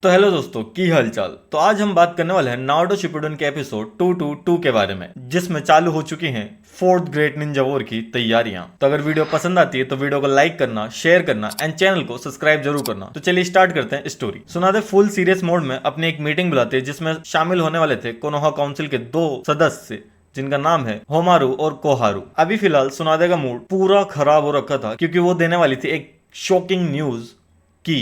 तो हेलो दोस्तों, की हालचाल। तो आज हम बात करने वाले हैं नारुतो शिपुडन के एपिसोड 222 के बारे में, जिसमें चालू हो चुकी हैं फोर्थ ग्रेट निंजा वॉर की तैयारियां। तो अगर वीडियो पसंद आती है तो वीडियो को लाइक करना, शेयर करना एंड चैनल को सब्सक्राइब जरूर करना। तो चलिए स्टार्ट करते हैं स्टोरी। सुनादे फुल सीरियस मोड में अपनी एक मीटिंग बुलाते हैं, जिसमें शामिल होने वाले थे कोनोहा काउंसिल के दो सदस्य, जिनका नाम है होमारू और कोहारू। अभी फिलहाल सुनादे का मूड पूरा खराब हो रखा था, क्योंकि वो देने वाली थी एक शॉकिंग न्यूज कि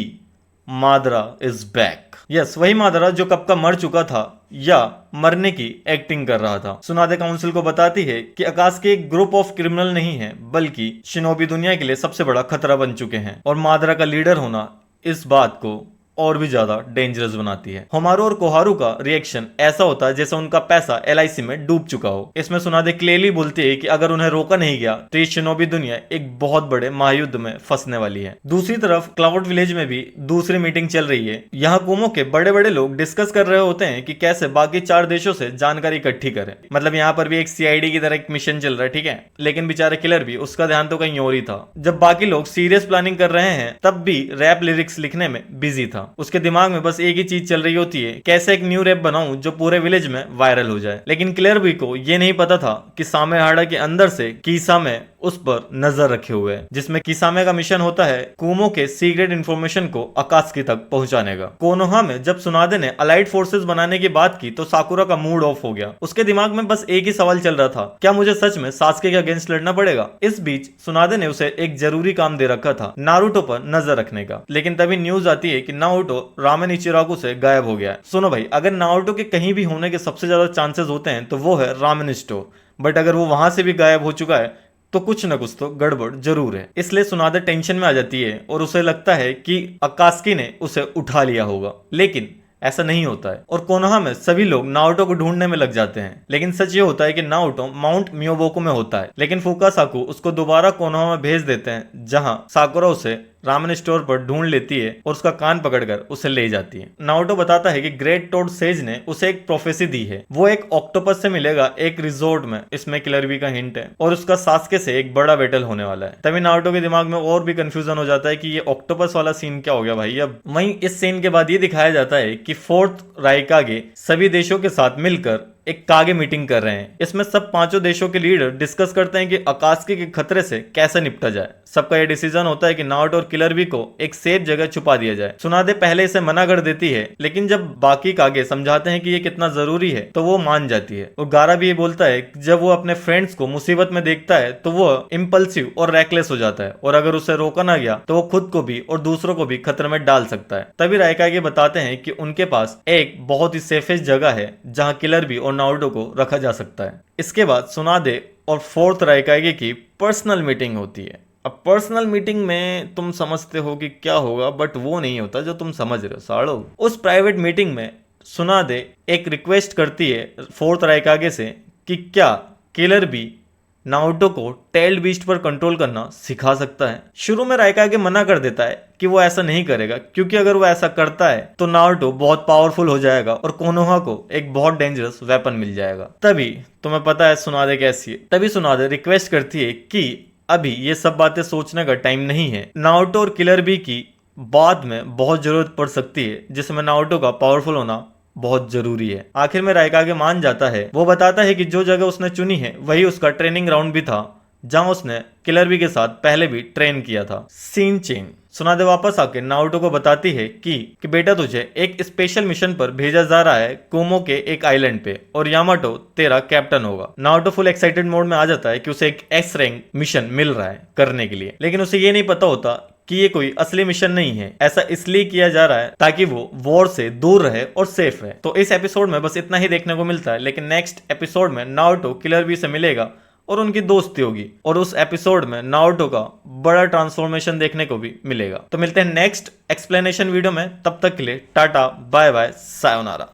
मादरा इज बैक। यस, वही मादरा जो कब का मर चुका था या मरने की एक्टिंग कर रहा था। सुनादे काउंसिल को बताती है कि आकाश के एक ग्रुप ऑफ क्रिमिनल नहीं है, बल्कि शिनोबी दुनिया के लिए सबसे बड़ा खतरा बन चुके हैं, और मादरा का लीडर होना इस बात को और भी ज्यादा डेंजरस बनाती है। होमारू और कोहारू का रिएक्शन ऐसा होता है जैसे उनका पैसा एलआईसी में डूब चुका हो। इसमें सुनादे क्लियरली बोलती है कि अगर उन्हें रोका नहीं गया तो ये शिनोबी दुनिया एक बहुत बड़े महायुद्ध में फंसने वाली है। दूसरी तरफ क्लाउड विलेज में भी दूसरी मीटिंग चल रही है। यहाँ कुमो के बड़े बड़े लोग डिस्कस कर रहे होते हैं कि कैसे बाकी 4 देशों से जानकारी इकट्ठी करें। मतलब यहाँ पर भी एक सीआईडी की तरह एक मिशन चल रहा है, ठीक है, लेकिन बेचारे किलर भी, उसका ध्यान तो कहीं और ही था। जब बाकी लोग सीरियस प्लानिंग कर रहे हैं, तब भी रैप लिरिक्स लिखने में बिजी था। उसके दिमाग में बस एक ही चीज चल रही होती है, कैसे एक न्यू रैप बनाऊं जो पूरे विलेज में वायरल हो जाए। लेकिन क्लेयर भी को ये नहीं पता था कि सामेहाड़ा के अंदर से कीसामे उस पर नजर रखे हुए है, जिसमें कीसामे का मिशन होता है कुमो के सीक्रेट इंफॉर्मेशन को आकात्सुकी तक पहुंचाने का। कोनोहा में जब सुनादे ने अलाइड फोर्सेस बनाने की बात की तो साकुरा का मूड ऑफ हो गया। उसके दिमाग में बस एक ही सवाल चल रहा था, क्या मुझे सच में सास्के के अगेंस्ट लड़ना पड़ेगा। इस बीच सुनादे ने उसे एक जरूरी काम दे रखा था, नारुतो पर नजर रखने का। लेकिन तभी न्यूज आती है कि नारुतो रामेन इचिराकु से गायब हो गया है। सुनो भाई, अगर नारुतो के कहीं भी होने के सबसे ज्यादा चांसेस होते हैं तो वो है रामेन स्टोर, बट अगर वो वहां से भी गायब हो चुका है तो कुछ न कुछ तो गड़बड़ जरूर है। इसलिए सुनादे टेंशन में आ जाती है और उसे लगता है कि आकात्सुकी ने उसे उठा लिया होगा, लेकिन ऐसा नहीं होता है। और कोनोहा में सभी लोग नारुतो को ढूंढने में लग जाते हैं। लेकिन सच ये होता है कि नारुतो माउंट मियोबोकू में होता है, लेकिन फुकासाकु उसको दोबारा कोनोहा में भेज देते हैं, जहां साकुरा उसे रामेन स्टोर पर ढूंढ लेती है और उसका कान पकड़कर उसे ले जाती है। नारुतो बताता है कि ग्रेट टोड सेज ने उसे एक प्रोफेसी दी है, वो एक ऑक्टोपस से मिलेगा एक रिजोर्ट में। इसमें किलर बी का हिंट है, और उसका सास्के से एक बड़ा बैटल होने वाला है। तभी नारुतो के दिमाग में और भी कंफ्यूजन हो जाता है कि ये ऑक्टोपस वाला सीन क्या हो गया भाई अब। वहीं इस सीन के बाद ये दिखाया जाता है कि फोर्थ राइकागे सभी देशों के साथ मिलकर एक कागे मीटिंग कर रहे हैं। इसमें सब 5 देशों के लीडर डिस्कस करते हैं कि आकात्सुकी के खतरे से कैसे निपटा जाए। सबका यह डिसीजन होता है कि नारुतो और किलर बी को एक सेफ जगह छुपा दिया जाए। सुनादे पहले इसे मना कर देती है, लेकिन जब बाकी कागे समझाते हैं कि ये कितना जरूरी है तो वो मान जाती है। और गारा भी ये बोलता है कि जब वो अपने फ्रेंड्स को मुसीबत में देखता है तो वो इम्पल्सिव और रैकलेस हो जाता है, और अगर उसे रोका ना गया तो वो खुद को भी और दूसरों को भी खतरे में डाल सकता है। तभी राइकागे बताते हैं कि उनके पास एक बहुत ही सेफेस्ट जगह है जहां किलर बी और नारुतो को रखा जा सकता है। इसके बाद सुनादे और फोर्थ राइकागे की पर्सनल मीटिंग होती है। अब पर्सनल मीटिंग में तुम समझते हो कि क्या होगा, बट वो नहीं होता जो तुम समझ रहे हो साड़ो। उस प्राइवेट मीटिंग में सुनादे एक रिक्वेस्ट करती है फोर्थ राइकागे से कि क्या किलर बी नारुतो को टेल्ड बीस्ट पर कंट्रोल करना सिखा सकता है। शुरू में राइकागे मना कर देता है कि वो ऐसा नहीं करेगा, क्योंकि अगर वो ऐसा करता है तो नारुतो बहुत पावरफुल हो जाएगा और कोनोहा को एक बहुत डेंजरस वेपन मिल जाएगा। तभी तुम्हें पता है सुनादे कैसी है। तभी सुनादे रिक्वेस्ट करती है कि अभी ये सब बातें सोचने का टाइम नहीं है। नारुतो और किलर बी की बाद में बहुत जरूरत पड़ सकती है, जिसमें नारुतो का पावरफुल होना बहुत जरूरी है। आखिर में राइकागे मान जाता है। वो बताता है कि जो जगह उसने चुनी है वही उसका ट्रेनिंग ग्राउंड भी था, जहां उसने किलर बी के साथ पहले भी ट्रेन किया था। Scene change. सुनादे वापस आके नारुतो को बताती है कि बेटा तुझे एक स्पेशल मिशन पर भेजा जा रहा है कुमो के एक आइलैंड पे, और यामाटो तेरा कैप्टन होगा। नारुतो फुल एक्साइटेड मोड में आ जाता है कि उसे एक एस रैंक मिशन मिल रहा है करने के लिए, लेकिन उसे ये नहीं पता होता कि ये कोई असली मिशन नहीं है। ऐसा इसलिए किया जा रहा है ताकि वो वॉर से दूर रहे और सेफ रहे। तो इस एपिसोड में बस इतना ही देखने को मिलता है, लेकिन नेक्स्ट एपिसोड में नारुतो किलर बी से मिलेगा और उनकी दोस्ती होगी, और उस एपिसोड में नारुतो का बड़ा ट्रांसफॉर्मेशन देखने को भी मिलेगा। तो मिलते हैं नेक्स्ट एक्सप्लेनेशन वीडियो में, तब तक के लिए टाटा बाय बाय सायोनारा।